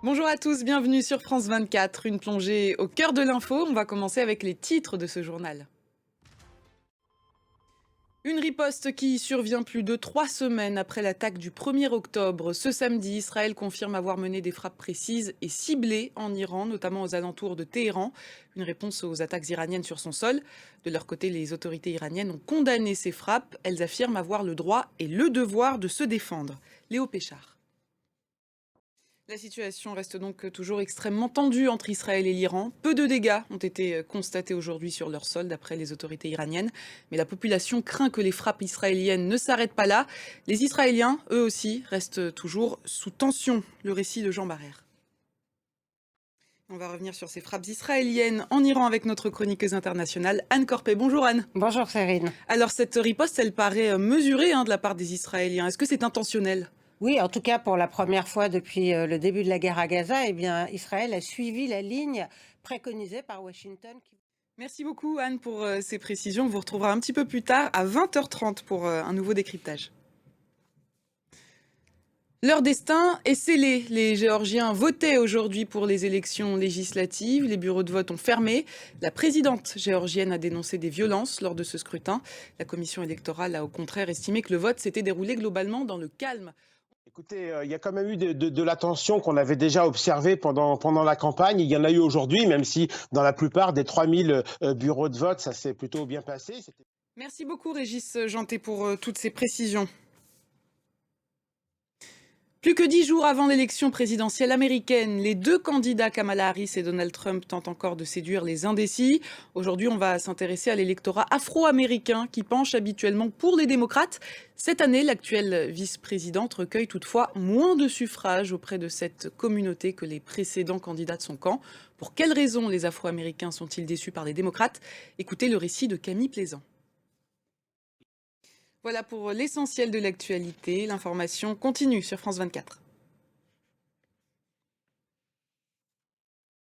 Bonjour à tous, bienvenue sur France 24. Une plongée au cœur de l'info. On va commencer avec les titres de ce journal. Une riposte qui survient plus de 3 semaines après l'attaque du 1er octobre. Ce samedi, Israël confirme avoir mené des frappes précises et ciblées en Iran, notamment aux alentours de Téhéran. Une réponse aux attaques iraniennes sur son sol. De leur côté, les autorités iraniennes ont condamné ces frappes. Elles affirment avoir le droit et le devoir de se défendre. Léo Péchard. La situation reste donc toujours extrêmement tendue entre Israël et l'Iran. Peu de dégâts ont été constatés aujourd'hui sur leur sol, d'après les autorités iraniennes. Mais la population craint que les frappes israéliennes ne s'arrêtent pas là. Les Israéliens, eux aussi, restent toujours sous tension. Le récit de Jean Barrère. On va revenir sur ces frappes israéliennes en Iran avec notre chroniqueuse internationale, Anne Corpet. Bonjour Anne. Bonjour Cyrine. Alors cette riposte, elle paraît mesurée de la part des Israéliens. Est-ce que c'est intentionnel ? Oui, en tout cas, pour la première fois depuis le début de la guerre à Gaza, eh bien, Israël a suivi la ligne préconisée par Washington. Merci beaucoup Anne pour ces précisions. On vous retrouvera un petit peu plus tard à 20h30 pour un nouveau décryptage. Leur destin est scellé. Les Géorgiens votaient aujourd'hui pour les élections législatives. Les bureaux de vote ont fermé. La présidente géorgienne a dénoncé des violences lors de ce scrutin. La commission électorale a au contraire estimé que le vote s'était déroulé globalement dans le calme. Écoutez, il y a quand même eu de la tension qu'on avait déjà observée pendant la campagne. Il y en a eu aujourd'hui, même si dans la plupart des 3000 bureaux de vote, ça s'est plutôt bien passé. Merci beaucoup Régis Janté pour toutes ces précisions. Plus que 10 jours avant l'élection présidentielle américaine, les deux candidats Kamala Harris et Donald Trump tentent encore de séduire les indécis. Aujourd'hui, on va s'intéresser à l'électorat afro-américain qui penche habituellement pour les démocrates. Cette année, l'actuelle vice-présidente recueille toutefois moins de suffrages auprès de cette communauté que les précédents candidats de son camp. Pour quelles raisons les afro-américains sont-ils déçus par les démocrates ? Écoutez le récit de Camille Plaisant. Voilà pour l'essentiel de l'actualité. L'information continue sur France 24.